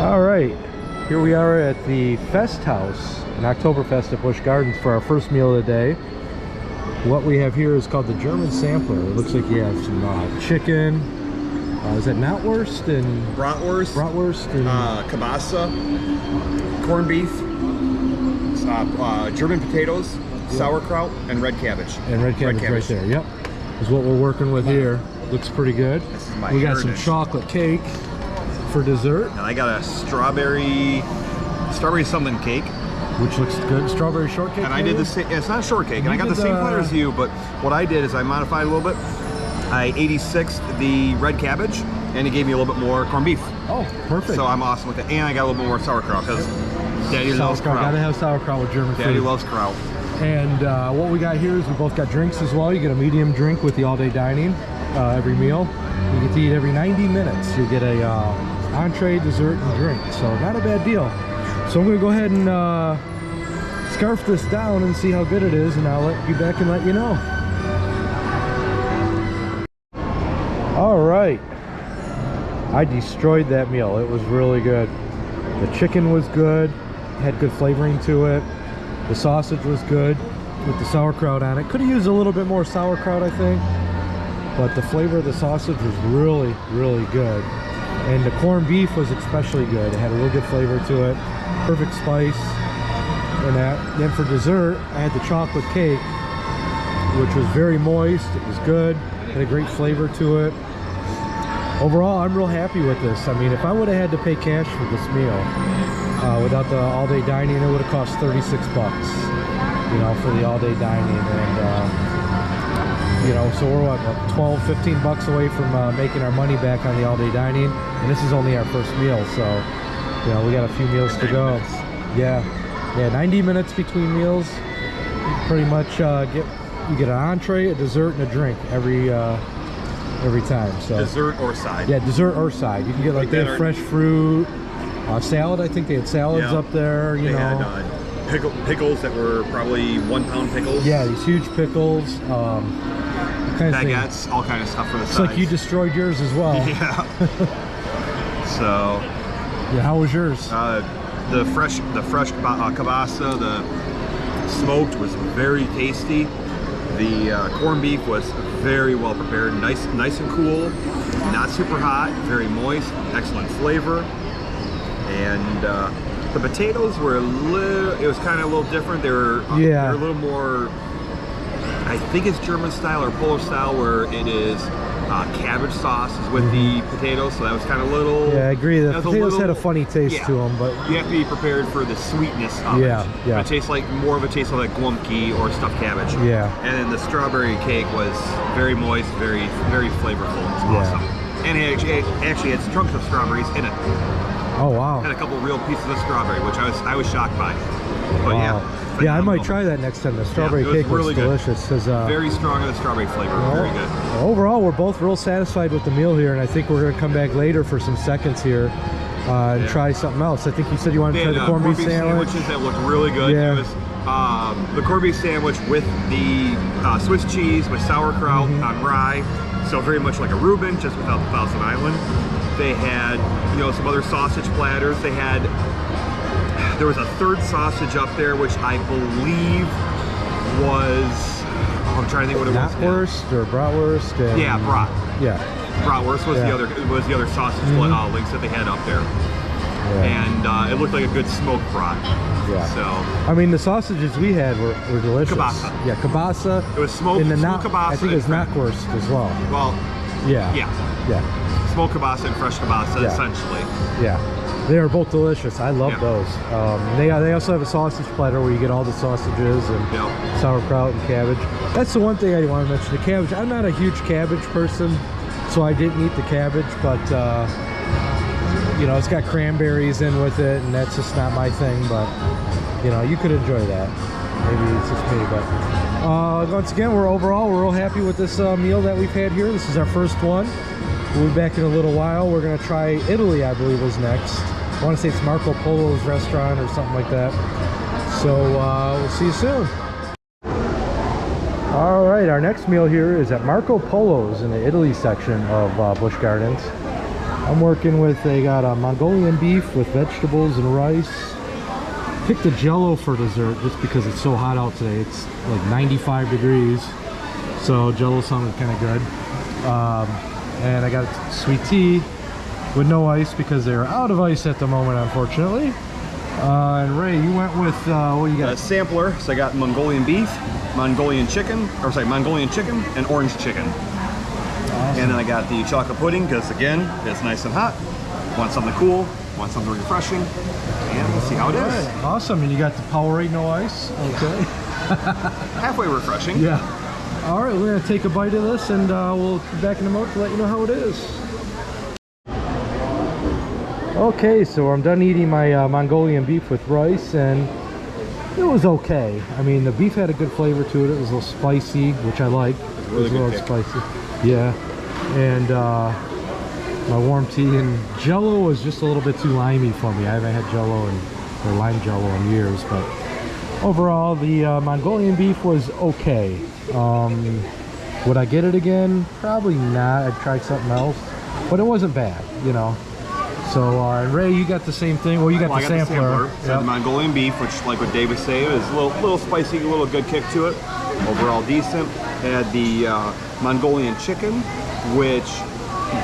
All right, here we are at the Fest House, an Oktoberfest at Busch Gardens for our first meal of the day. What we have here is called the German Sampler. It looks like you have some chicken. Is that knotwurst and bratwurst and kielbasa, corned beef, German potatoes, sauerkraut, and red cabbage. And red cabbage right there. Yep, is what we're working with here. Looks pretty good. This is my We got heritage. some chocolate cake for dessert, And I got a strawberry something cake. which looks good. Strawberry shortcake. And I did the same. It's not a shortcake. And I got the did same platter as you, but what I did is I modified a little bit. I 86'd the red cabbage, and it gave me a little bit more corned beef. Oh, perfect. So I'm awesome with it. And I got a little bit more sauerkraut because Daddy loves kraut. Gotta have sauerkraut with German Daddy food. loves kraut. And what we got here is we both got drinks as well. You get a medium drink with the all-day dining every meal. You get to eat every 90 minutes. You get a entree, dessert, and drink. So not a bad deal. So I'm gonna go ahead and scarf this down and see how good it is, and I'll let you back and let you know. All right, I destroyed that meal. It was really good. The chicken was good, had good flavoring to it. The sausage was good with the sauerkraut on it. Could have used a little bit more sauerkraut, I think, but the flavor of the sausage was really, really good. And the corned beef was especially good. It had a real good flavor to it, perfect spice and that. Then for dessert, I had the chocolate cake, which was very moist. It was good, had a great flavor to it. Overall, I'm real happy with this. I mean, if I would have had to pay cash for this meal, without the all-day dining, it would have cost 36 bucks, you know, for the all-day dining. And you know, so we're what, 12, 15 bucks away from making our money back on the all-day dining, and this is only our first meal, so you know, we got a few meals to go. Yeah, 90 minutes between meals. You pretty much get an entree, a dessert, and a drink every time. So Dessert or side. yeah, dessert or side. You can get like they have fresh fruit, salad. I think they had salads up there. You they know, had pickles that were probably 1 pound pickles. yeah, these huge pickles. Kind of Baguettes, all kind of stuff for the It's sides. like you destroyed yours as well. Yeah. So Yeah, how was yours? the fresh kielbasa, the smoked was very tasty. The corned beef was very well prepared, nice and cool, not super hot, very moist, excellent flavor. And the potatoes were it was kind of a little different. They were a little more, I think it's German style or Polo style, where it is cabbage sauce is with the potatoes, so that was kind of little. Yeah, I agree. The potatoes had a funny taste to them, but you have to be prepared for the sweetness of it. Yeah. It tastes like more of a taste like glumke or stuffed cabbage. Yeah. And then the strawberry cake was very moist, very flavorful. It was awesome. And it actually had chunks of strawberries in it. oh wow. Had a couple real pieces of strawberry, which I was shocked by. But Yeah, I might try that next time. The strawberry cake looks really delicious. very strong in the strawberry flavor. Very good. Overall, we're both real satisfied with the meal here, and I think we're going to come back later for some seconds here and try something else. I think you said you wanted to try the corned beef sandwich. Sandwiches that looked really good. Yeah. It was the corned beef sandwich with the Swiss cheese with sauerkraut on rye. So very much like a Reuben, just without the Thousand Island. They had, you know, some other sausage platters. There was a third sausage up there, which I believe was, I'm trying to think what it was. Knotwurst or bratwurst. And, Yeah, brat. Yeah. Bratwurst was the other sausage links that they had up there. And it looked like a good smoked brat. Yeah. So I mean, the sausages we had were delicious. Kielbasa. Yeah, kielbasa. it was smoked kielbasa. I think it was knotwurst as well. Well, Yeah. yeah, Yeah. smoked kielbasa and fresh kielbasa essentially. Yeah. They are both delicious. I love those. They also have a sausage platter where you get all the sausages and sauerkraut and cabbage. That's the one thing I want to mention, the cabbage. I'm not a huge cabbage person, so I didn't eat the cabbage, but you know, it's got cranberries in with it, and that's just not my thing, but you know, you could enjoy that. Maybe it's just me, but once again, we're real happy with this meal that we've had here. This is our first one. We'll be back in a little while. We're going to try Italy, I believe, is next. I want to say it's Marco Polo's restaurant or something like that. So we'll see you soon. All right, our next meal here is at Marco Polo's in the Italy section of Busch Gardens. I'm working with, they got a Mongolian beef with vegetables and rice. Picked the Jello for dessert just because it's so hot out today. It's like 95 degrees, so Jello sounded kind of good. And I got sweet tea with no ice because they're out of ice at the moment, unfortunately. And Ray, you went with what you got? A sampler. So I got Mongolian beef, Mongolian chicken, and orange chicken. Awesome. And then I got the chocolate pudding because again, it's nice and hot. Want something cool, want something refreshing, and we'll see how it is. Awesome, and you got the Powerade no ice. Okay. Halfway refreshing. Yeah. All right, we're gonna take a bite of this, and we'll be back in a moment to let you know how it is. Okay, so I'm done eating my Mongolian beef with rice, and it was okay. I mean, the beef had a good flavor to it. It was a little spicy, which I like. Really it was a little spicy. Yeah. And my warm tea and Jello was just a little bit too limey for me. I haven't had Jello or lime Jello in years, but overall, the Mongolian beef was okay. Would I get it again? Probably not. I'd try something else, but it wasn't bad, you know. So Ray, you got the same thing. Well, you got the sampler. So the Mongolian beef, which, like what Dave was saying, is a little spicy, a little good kick to it. Overall decent. Had the Mongolian chicken, which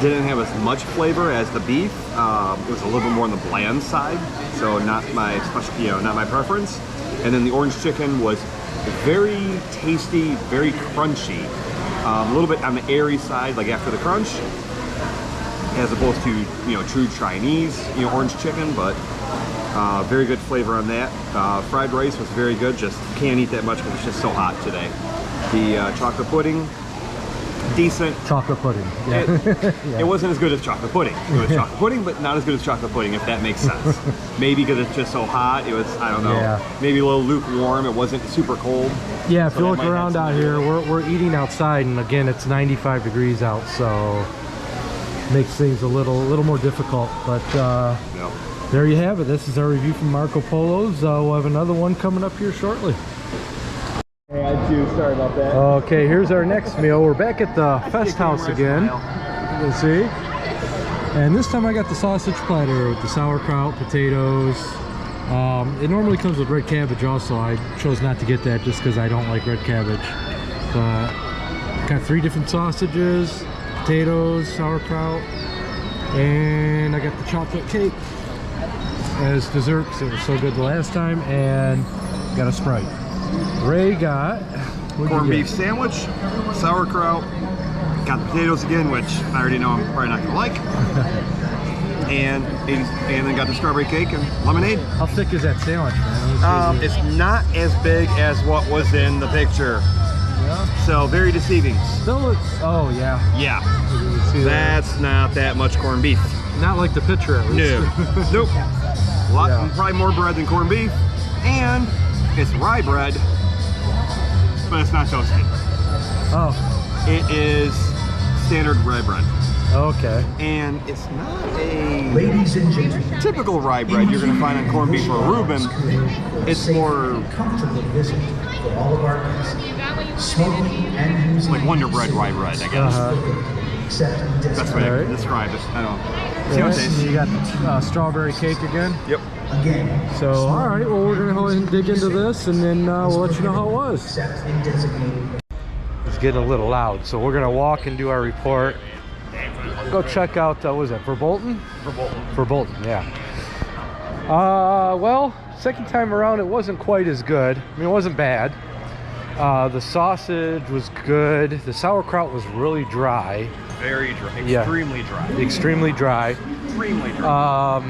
didn't have as much flavor as the beef. It was a little bit more on the bland side, so not my special, not my preference. And then the orange chicken was very tasty, very crunchy. A little bit on the airy side, like after the crunch, as opposed to true Chinese orange chicken, but very good flavor on that. Fried rice was very good. Just can't eat that much because it's just so hot today. The chocolate pudding, decent. Chocolate pudding. Yeah. It wasn't as good as chocolate pudding. It was chocolate pudding, but not as good as chocolate pudding, if that makes sense. Maybe because it's just so hot. It was, I don't know, maybe a little lukewarm. It wasn't super cold. Yeah, if you look around out here, we're eating outside, and again, it's 95 degrees out, so makes things a little more difficult. But there you have it. This is our review from Marco Polo's. We'll have another one coming up here shortly. Hey, I do. Sorry about that. Okay, here's our next meal. We're back at the Fest House again. You can see. And this time I got the sausage platter with the sauerkraut, potatoes. It normally comes with red cabbage also. I chose not to get that just because I don't like red cabbage. But got 3 different sausages, potatoes, sauerkraut, and I got the chocolate cake as dessert because it was so good the last time, and got a Sprite. Ray got corned beef sandwich, sauerkraut, got the potatoes again, which I already know I'm probably not gonna like, and then got the strawberry cake and lemonade. How thick is that sandwich, man? It's not as big as what was in the picture. Yeah. So very deceiving. Still, oh yeah. Yeah. That's not that much corned beef. Not like the picture, at least. No. Nope. Probably more bread than corned beef, and it's rye bread, but it's not toasted. Oh. It is standard rye bread. Okay. And it's not a typical rye bread you're going to find on corned beef or Reuben. It's more like Wonder Bread rye bread, I guess. That's what I describe it. I don't know. See what it tastes. You got the strawberry cake again? Yep. So, all right, well, we're going to go ahead and dig into this, and then we'll let you know how it was. It's getting a little loud, so we're going to walk and do our report. Go check out, what was that, Verbolten? Verbolten, yeah. Well, second time around, it wasn't quite as good. I mean, it wasn't bad. The sausage was good. The sauerkraut was really dry. Very dry. Extremely dry. Extremely dry. Extremely dry.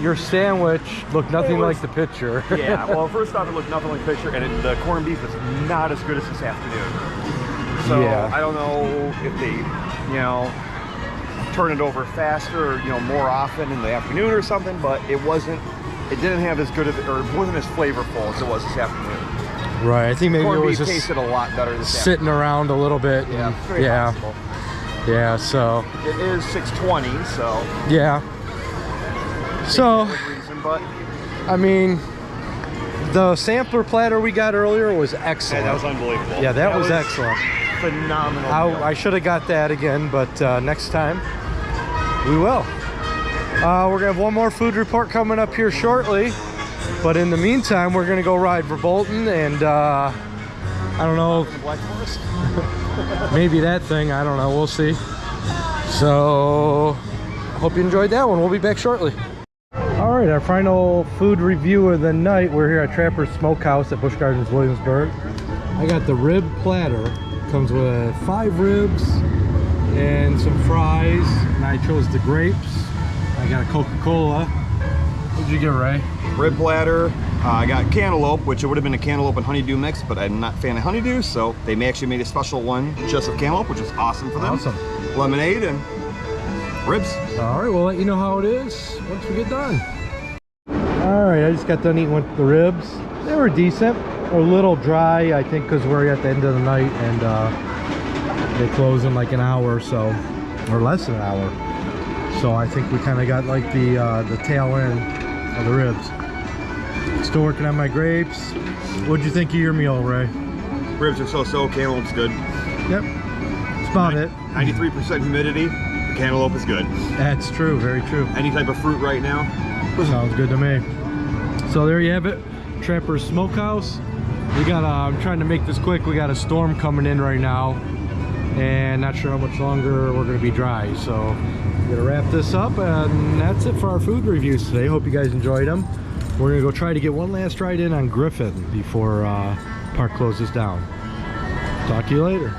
Your sandwich looked nothing like the picture. Yeah, well, first off, it looked nothing like the picture, and the corned beef was not as good as this afternoon. So, I don't know if they, turn it over faster or, more often in the afternoon or something, but it didn't have as good of, or it wasn't as flavorful as it was this afternoon. Right, I think maybe corned it was beef just tasted a lot better this sitting around a little bit. Yeah, very possible. Yeah, so. It is 6:20, so. Yeah. So, but I mean, the sampler platter we got earlier was excellent. Yeah, that was unbelievable. Yeah, that was excellent. Phenomenal. I should have got that again, but next time. we will. We're gonna have one more food report coming up here shortly, but in the meantime, we're gonna go ride for Bolton, and I don't know, Black Forest. maybe that thing. I don't know. We'll see. So, hope you enjoyed that one. We'll be back shortly. All right, our final food review of the night. We're here at Trapper's Smokehouse at Busch Gardens, Williamsburg. I got the rib platter. Comes with 5 ribs and some fries, and I chose the grapes. I got a Coca-Cola. What'd you get, Ray? Rib platter. I got cantaloupe, which it would have been a cantaloupe and honeydew mix, but I'm not a fan of honeydew, so they actually made a special one just of cantaloupe, which is awesome for them. Awesome. Lemonade and ribs. All right, we'll let you know how it is once we get done. All right, I just got done eating with the ribs. They were decent. A little dry, I think, because we're at the end of the night, and they close in like an hour or so, or less than an hour. So I think we kind of got like the tail end of the ribs. Still working on my grapes. What'd you think of your meal, Ray? Ribs are so-so, cantaloupe's good. Yep, that's about it. 93% humidity, the cantaloupe is good. That's true, very true. Any type of fruit right now. Sounds good to me. So there you have it, Trapper's Smokehouse. We got I'm trying to make this quick. We got a storm coming in right now, and not sure how much longer we're going to be dry. So I'm gonna wrap this up, and that's it for our food reviews today. Hope you guys enjoyed them. We're gonna go try to get one last ride in on Griffin before park closes down. Talk to you later.